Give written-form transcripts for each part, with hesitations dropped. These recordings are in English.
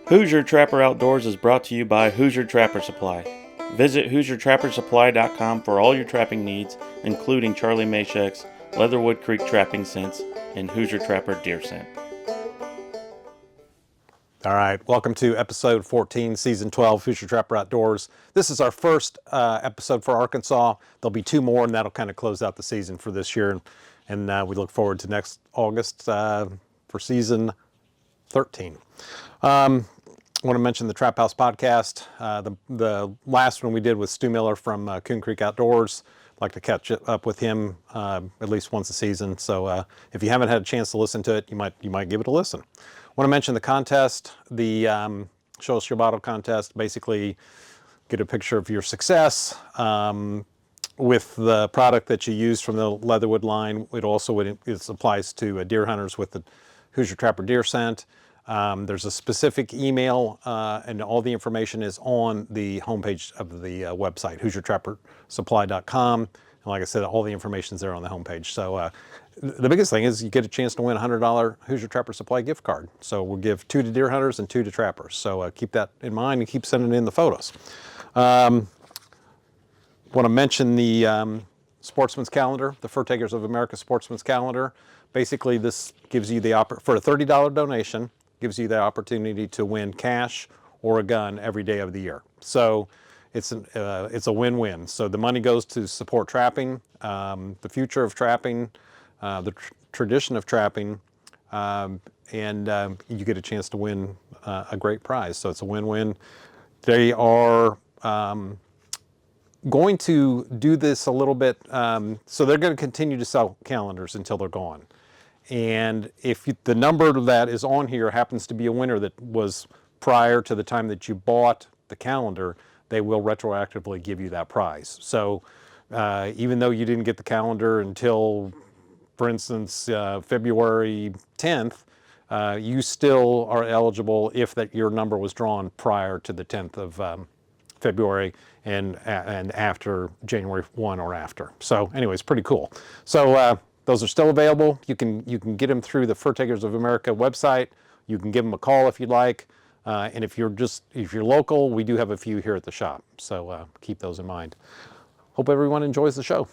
Hoosier Trapper Outdoors is brought to you by Hoosier Trapper Supply. Visit HoosierTrapperSupply.com for all your trapping needs, including Charlie Mashek's Leatherwood Creek trapping scents and Hoosier Trapper deer scent. All right, welcome to episode 14, season 12, Hoosier Trapper Outdoors. This is our first episode for Arkansas. There'll be two more, and that'll kind of close out the season for this year. And we look forward to next August for season 13. I want to mention the Trap House podcast. The last one we did with Stu Miller from Coon Creek Outdoors. I'd like to catch up with him at least once a season. So if you haven't had a chance to listen to it, you might give it a listen. I want to mention the contest, the Show Us Your Bottle contest. Basically, get a picture of your success with the product that you use from the Leatherwood line. It applies to deer hunters with the Hoosier Trapper deer scent. There's a specific email, and all the information is on the homepage of the website, HoosierTrapperSupply.com. And like I said, all the information is there on the homepage. So the biggest thing is you get a chance to win a $100 Hoosier Trapper Supply gift card. So we'll give 2 to deer hunters and 2 to trappers. So keep that in mind and keep sending in the photos. Want to mention the Sportsman's Calendar, the Fur Takers of America Sportsman's Calendar. Basically, this gives you for a $30 donation, gives you the opportunity to win cash or a gun every day of the year. So it's a win-win. So the money goes to support trapping, the future of trapping, the tradition of trapping, and you get a chance to win a great prize. So it's a win-win. They are going to do this a little bit, so they're going to continue to sell calendars until they're gone. And if the number that is on here happens to be a winner that was prior to the time that you bought the calendar, they will retroactively give you that prize. So even though you didn't get the calendar until, for instance, February 10th, you still are eligible if your number was drawn prior to the 10th of February and after January 1 or after. So anyways, pretty cool. So those are still available. You can get them through the Fur Takers of America website. You can give them a call if you'd like. And if you're local, we do have a few here at the shop. So keep those in mind. Hope everyone enjoys the show.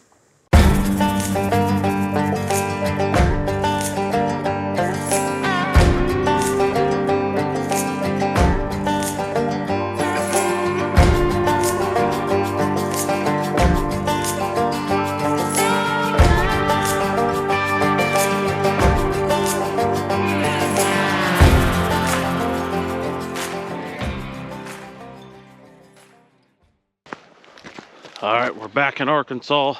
All right, we're back in Arkansas.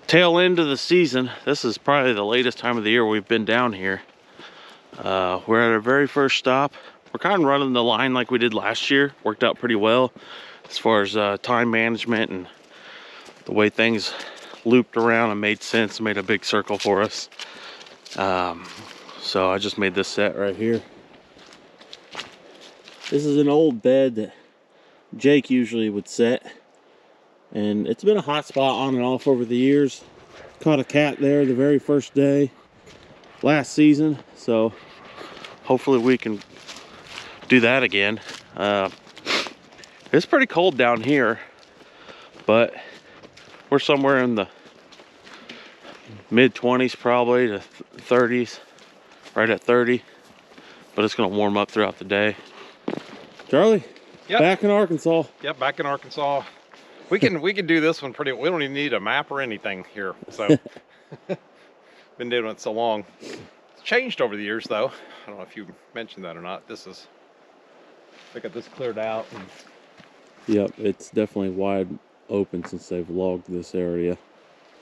Tail end of the season. This is probably the latest time of the year we've been down here. We're at our very first stop. We're kind of running the line like we did last year. Worked out pretty well as far as time management and the way things looped around and made sense, made a big circle for us. So I just made this set right here. This is an old bed that Jake usually would set, and it's been a hot spot on and off over the years. Caught a cat there the very first day last season, so hopefully we can do that again. It's pretty cold down here, but we're somewhere in the mid-20s probably to 30s, right at 30, but it's going to warm up throughout the day. Charlie? Yep. Back in Arkansas. Yep, back in Arkansas. We can do this one pretty. We don't even need a map or anything here. So been doing it so long. It's changed over the years though. I don't know if you mentioned that or not. This is, look at this cleared out. And Yep, it's definitely wide open since they've logged this area.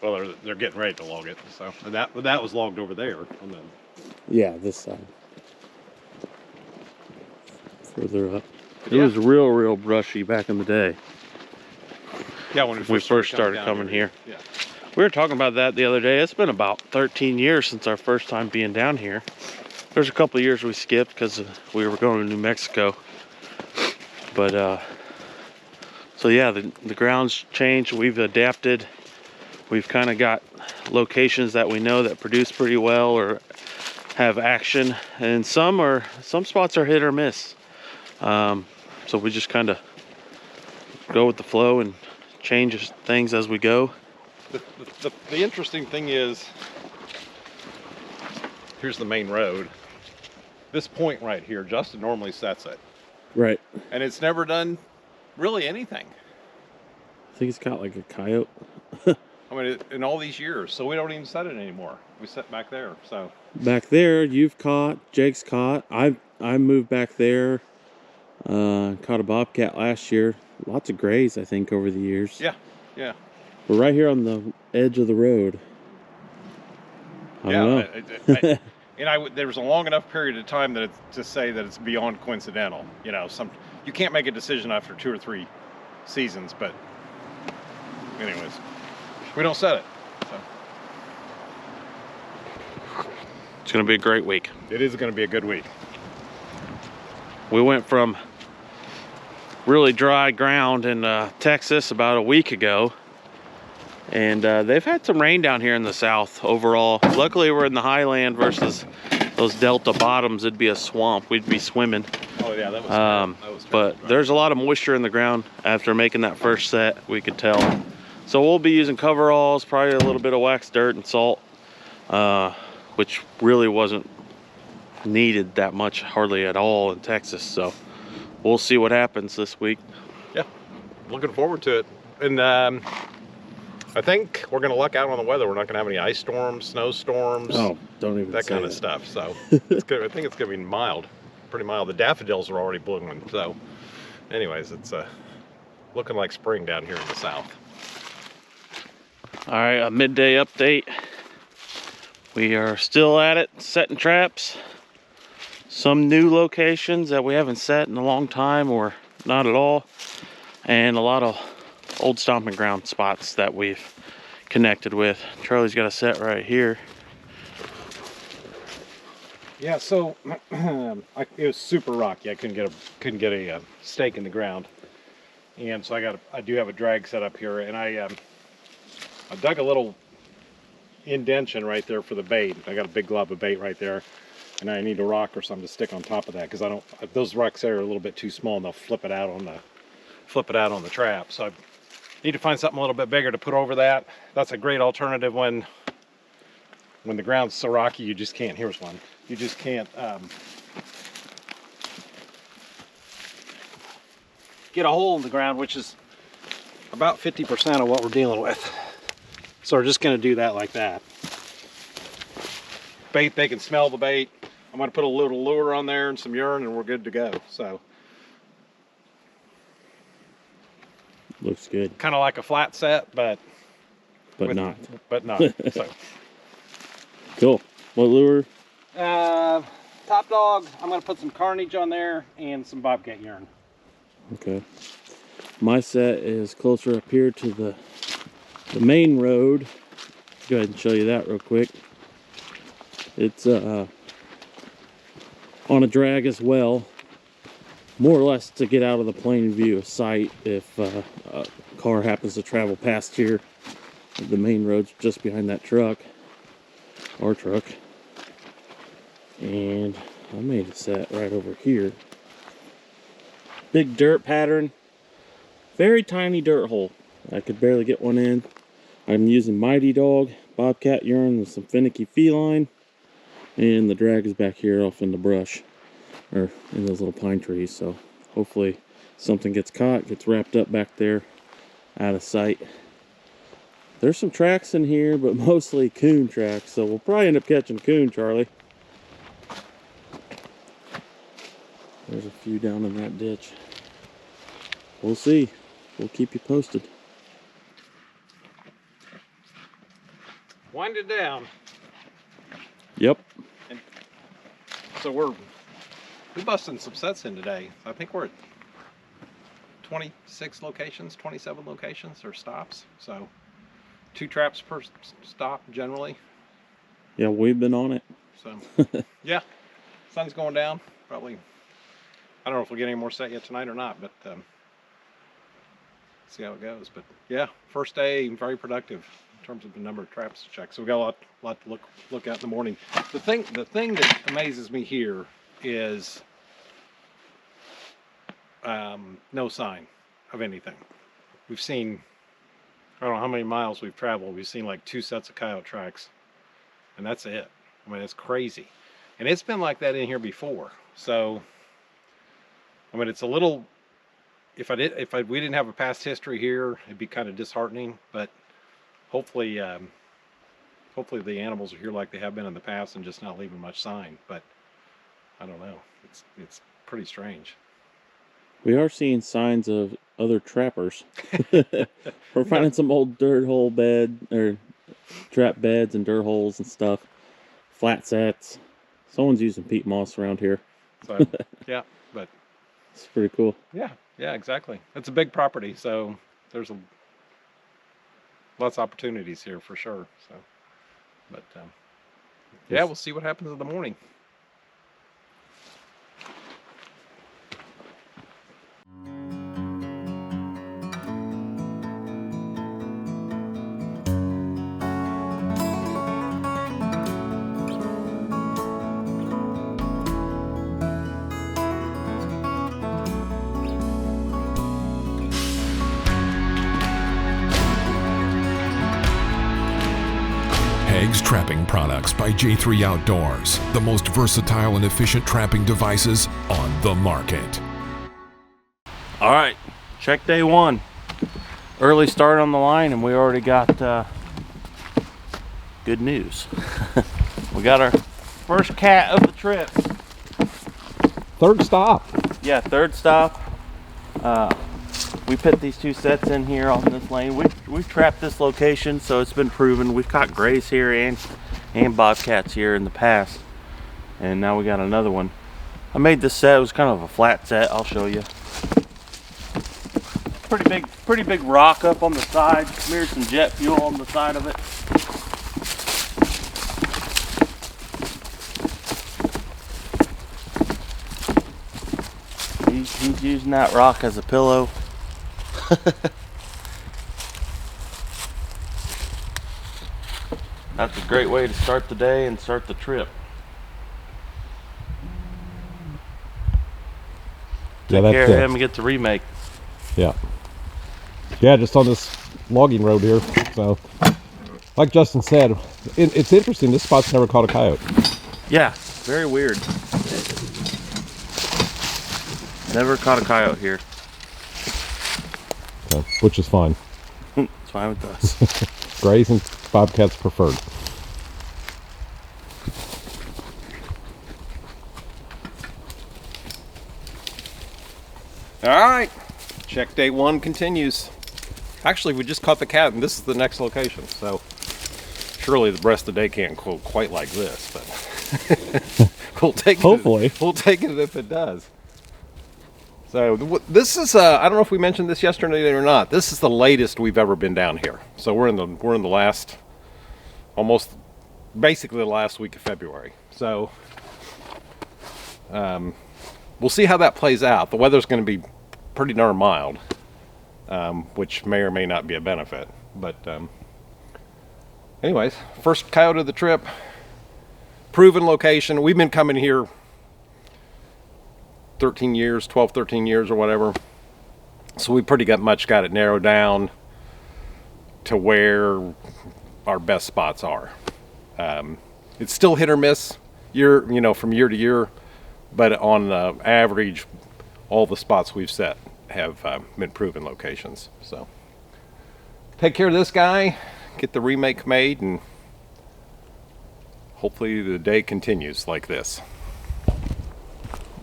well, they're getting ready to log it. So and that was logged over there. And then Yeah, this side. Further up. It was real brushy back in the day. Yeah, when we first started coming here. Yeah. We were talking about that the other day. It's been about 13 years since our first time being down here. There's a couple of years we skipped because we were going to New Mexico. But, so yeah, the ground's changed. We've adapted. We've kind of got locations that we know that produce pretty well or have action, and some spots are hit or miss. So we just kind of go with the flow and change things as we go. The interesting thing is, here's the main road. This point right here, Justin normally sets it. Right. And it's never done really anything. I think it's got like a coyote. I mean, in all these years, so we don't even set it anymore. We set back there, so. Back there, you've caught, Jake's caught. I moved back there. Caught a bobcat last year. Lots of grays, I think, over the years. Yeah, yeah. We're right here on the edge of the road. I don't know. There was a long enough period of time that to say that it's beyond coincidental. You know, you can't make a decision after 2 or 3 seasons, but anyways, we don't set it. So. It's going to be a great week. It is going to be a good week. We went from really dry ground in Texas about a week ago, and they've had some rain down here in the south overall. Luckily we're in the highland versus those delta bottoms. It'd be a swamp, we'd be swimming. Oh yeah, that was but there's a lot of moisture in the ground after making that first set, we could tell. So we'll be using coveralls, probably a little bit of wax dirt and salt, which really wasn't needed that much, hardly at all in Texas. So we'll see what happens this week. Yeah, looking forward to it. And I think we're going to luck out on the weather. We're not going to have any ice storms, snowstorms. Oh, don't even that say kind of that. stuff. So it's good. I think it's going to be mild, pretty mild. The daffodils are already blooming. So anyways, it's looking like spring down here in the south. All right, a midday update. We are still at it, setting traps. Some new locations that we haven't set in a long time or not at all. And a lot of old stomping ground spots that we've connected with. Charlie's got a set right here. Yeah, so it was super rocky. I couldn't get a stake in the ground, and so I do have a drag set up here, and I dug a little indention right there for the bait. I got a big glob of bait right there, and I need a rock or something to stick on top of that because those rocks there are a little bit too small, and they'll flip it out on the trap. So I need to find something a little bit bigger to put over that. That's a great alternative when the ground's so rocky you just can't. Here's one. You just can't get a hole in the ground, which is about 50% of what we're dealing with. So we're just going to do that like that. Bait, they can smell the bait. I'm going to put a little lure on there and some urine, and we're good to go. So Looks good. kind of like a flat set, but not. But not. So. Cool. What lure? Top dog. I'm going to put some carnage on there and some bobcat urine. Okay. My set is closer up here to the main road. Go ahead and show you that real quick. It's on a drag as well, more or less to get out of the plain view of sight if a car happens to travel past here. The main road's just behind that truck, our truck. And I made a set right over here. Big dirt pattern, very tiny dirt hole. I could barely get one in. I'm using Mighty Dog, bobcat urine, and some finicky feline. And the drag is back here off in the brush, or in those little pine trees. So hopefully something gets caught, gets wrapped up back there, out of sight. There's some tracks in here, but mostly coon tracks. So we'll probably end up catching coon, Charlie. There's a few down in that ditch. We'll see. We'll keep you posted. Wind it down. Yep. And so we're busting some sets in today. I think we're at 26 locations, 27 locations or stops. So 2 traps per stop generally. Yeah, we've been on it. So yeah, sun's going down. Probably. I don't know if we'll get any more set yet tonight or not, but see how it goes. But yeah, first day, very productive. terms of the number of traps to check. So we got a lot to look at in the morning. The thing that amazes me here is no sign of anything. We've seen, I don't know how many miles we've traveled. We've seen like 2 sets of coyote tracks, and that's it. I mean, it's crazy, and it's been like that in here before. So, I mean, it's a little. If we didn't have a past history here, it'd be kind of disheartening. But hopefully, hopefully the animals are here like they have been in the past and just not leaving much sign. But I don't know. It's pretty strange. We are seeing signs of other trappers. We're finding some old dirt hole bed or trap beds and dirt holes and stuff. Flat sets. Someone's using peat moss around here. So yeah, but it's pretty cool. Yeah, exactly. It's a big property, so there's lots of opportunities here for sure. So, but yeah, we'll see what happens in the morning. Hags Trapping Products by J3 Outdoors, the most versatile and efficient trapping devices on the market. All right, check day 1. Early start on the line, and we already got good news. We got our first cat of the trip. Third stop. Yeah, third stop. We put these 2 sets in here on this lane. We've trapped this location, so it's been proven. We've caught grays here and bobcats here in the past, and now we got another one. I made this set. It was kind of a flat set. I'll show you. Pretty big rock up on the side. Smeared some jet fuel on the side of it. He's using that rock as a pillow. That's a great way to start the day and start the trip. Take care of him and get the remake. Yeah, just on this logging road here. So, like Justin said, it's interesting. This spot's never caught a coyote. Yeah, very weird. Never caught a coyote here. So, which is fine. It's fine with us. Grays and bobcats preferred. All right, check day 1 continues. Actually, we just caught the cat, and this is the next location. So surely the rest of the day can't go quite like this, but we'll take it. Hopefully, we'll take it if it does. So this is I don't know if we mentioned this yesterday or not. This is the latest we've ever been down here. So we're in the last, almost basically the last week of February. So we'll see how that plays out. The weather's going to be pretty darn mild, which may or may not be a benefit. But anyways, first coyote of the trip, proven location. We've been coming here 12, 13 years or whatever. So we pretty much got it narrowed down to where our best spots are. It's still hit or miss from year to year, but on average, all the spots we've set have been proven locations. So take care of this guy, get the remake made, and hopefully the day continues like this.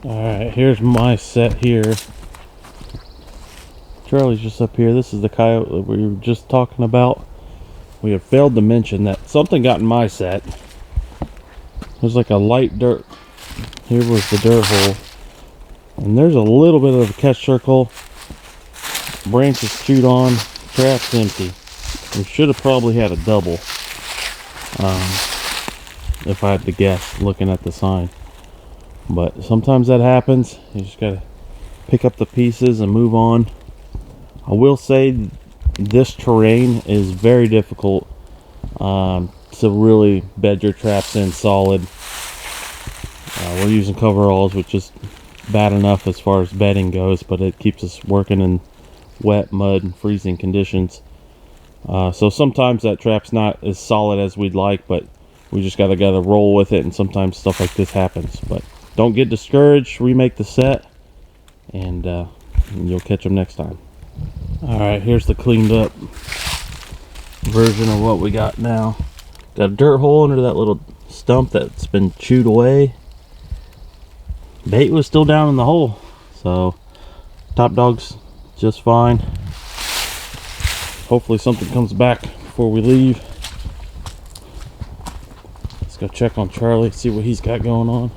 Alright, here's my set here. Charlie's just up here. This is the coyote that we were just talking about. We have failed to mention that something got in my set. There's like a light dirt. Here was the dirt hole. And there's a little bit of a catch circle. Branches chewed on. Trap's empty. We should have probably had a double. If I had to guess, looking at the sign. But sometimes that happens. You just gotta pick up the pieces and move on. I will say this terrain is very difficult to really bed your traps in solid. We're using coveralls, which is bad enough as far as bedding goes, but it keeps us working in wet, mud, and freezing conditions. So sometimes that trap's not as solid as we'd like, but we just gotta roll with it, and sometimes stuff like this happens. But don't get discouraged, remake the set, and you'll catch them next time. Alright, here's the cleaned up version of what we got now. Got a dirt hole under that little stump that's been chewed away. Bait was still down in the hole, so top dog's just fine. Hopefully something comes back before we leave. Let's go check on Charlie, see what he's got going on.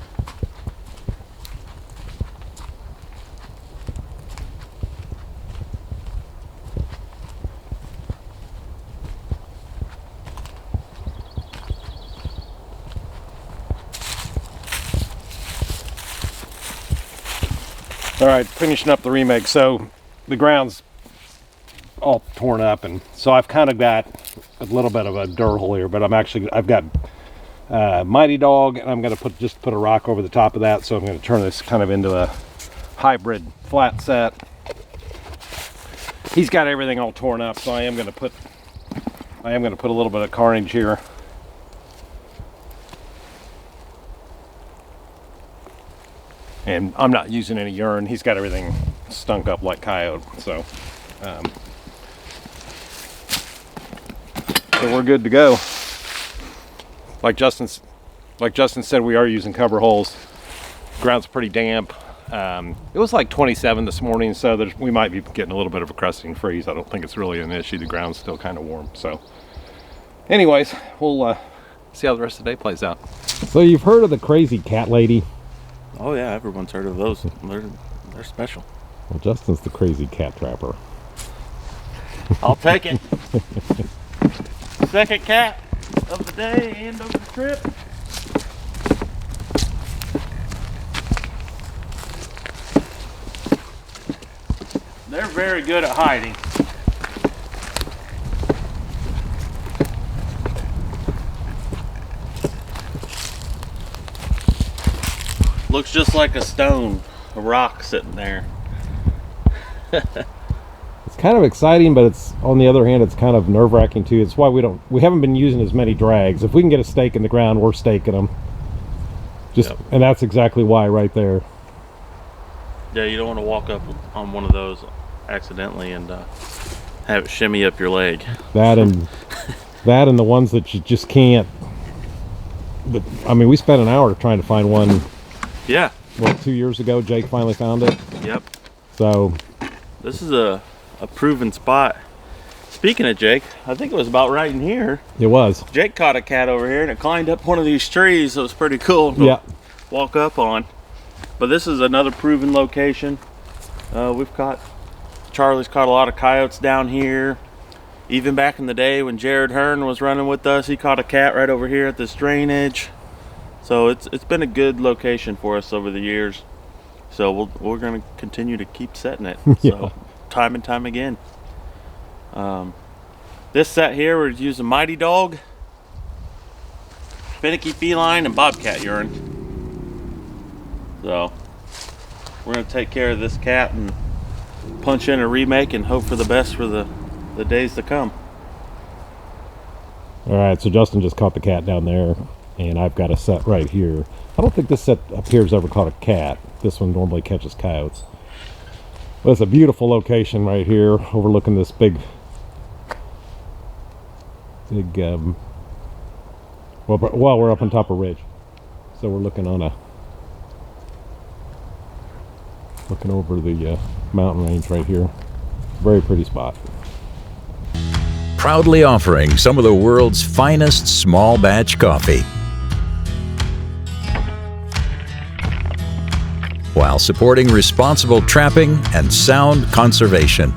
All right, finishing up the remake. So the ground's all torn up, and so I've kind of got a little bit of a dirt hole here, but I've got Mighty Dog, and I'm going to just put a rock over the top of that. So I'm going to turn this kind of into a hybrid flat set. He's got everything all torn up, so I am going to put a little bit of carnage here. And I'm not using any urine. He's got everything stunk up like coyote, so we're good to go. Like Justin said, we are using cover holes. Ground's pretty damp. It was like 27 this morning, so we might be getting a little bit of a crusting freeze. I don't think it's really an issue. The ground's still kind of warm. So anyways, we'll see how the rest of the day plays out. So you've heard of the crazy cat lady? Oh yeah, everyone's heard of those. They're special. Well, Justin's the crazy cat trapper. I'll take it. Second cat of the day and of the trip. They're very good at hiding. Looks just like a stone, a rock sitting there. It's kind of exciting, but it's, on the other hand, it's kind of nerve-wracking too. It's why we haven't been using as many drags. If we can get a stake in the ground, we're staking them. Yep. And that's exactly why right there. Yeah, you don't want to walk up on one of those accidentally and have it shimmy up your leg. That and the ones that you just can't. But I mean, we spent an hour trying to find one. Yeah. What, 2 years ago, Jake finally found it. Yep. So this is a proven spot. Speaking of Jake, I think it was about right in here. it was. Jake caught a cat over here and it climbed up one of these trees, so it was pretty cool to walk up on. But this is another proven location. Charlie's caught a lot of coyotes down here. Even back in the day when Jared Hearn was running with us, he caught a cat right over here at this drainage. So it's been a good location for us over the years. So we're going to continue to keep setting it. So time and time again. This set here, we're using Mighty Dog, finicky feline, and bobcat urine. So we're going to take care of this cat and punch in a remake and hope for the best for the days to come. All right, so Justin just caught the cat down there, and I've got a set right here. I don't think this set up here's ever caught a cat. This one normally catches coyotes. But it's a beautiful location right here, overlooking this big well, we're up on top of a ridge, so we're looking over the mountain range right here. Very pretty spot. Proudly offering some of the world's finest small batch coffee, while supporting responsible trapping and sound conservation.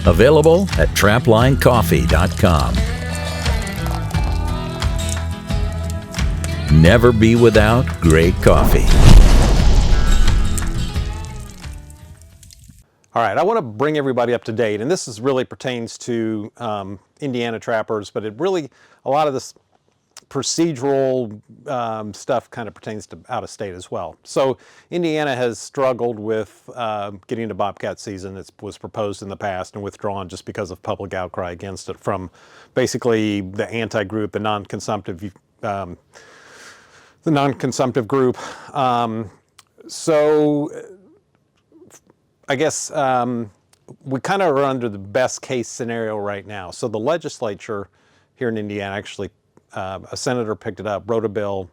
Available at traplinecoffee.com. Never be without great coffee. All right, I want to bring everybody up to date, and this really pertains to Indiana trappers, but a lot of this procedural stuff kind of pertains to out of state as well. So Indiana has struggled with getting to bobcat season. It was proposed in the past and withdrawn just because of public outcry against it from basically the anti-group, the non-consumptive group. So I guess we kind of are under the best case scenario right now. So the legislature here in Indiana, actually a senator picked it up, wrote a bill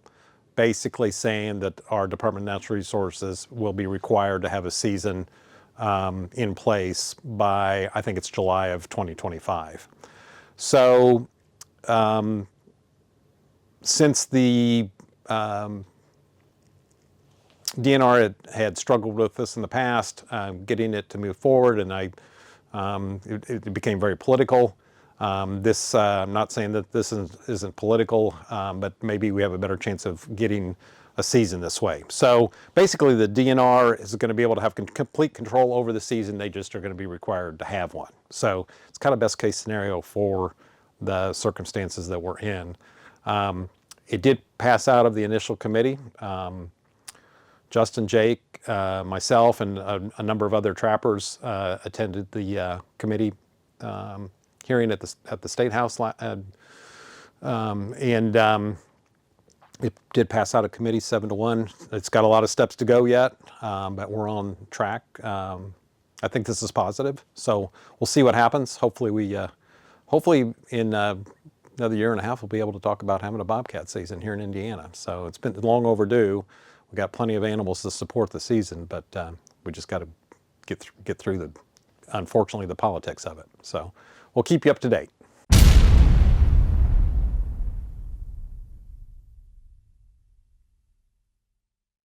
basically saying that our Department of Natural Resources will be required to have a season in place by, I think it's July of 2025. So since the DNR had struggled with this in the past, getting it to move forward, and it became very political. I'm not saying that this isn't political, but maybe we have a better chance of getting a season this way. So basically the DNR is going to be able to have complete control over the season. They just are going to be required to have one. So it's kind of best case scenario for the circumstances that we're in. It did pass out of the initial committee. Justin, Jake, myself, and a number of other trappers attended the committee hearing at the State House, it did pass out of committee 7-1. It's got a lot of steps to go yet, but we're on track. I think this is positive, so we'll see what happens. Hopefully in another year and a half we'll be able to talk about having a bobcat season here in Indiana. So it's been long overdue. We've got plenty of animals to support the season, but we just got to get through unfortunately, the politics of it. So we'll keep you up to date.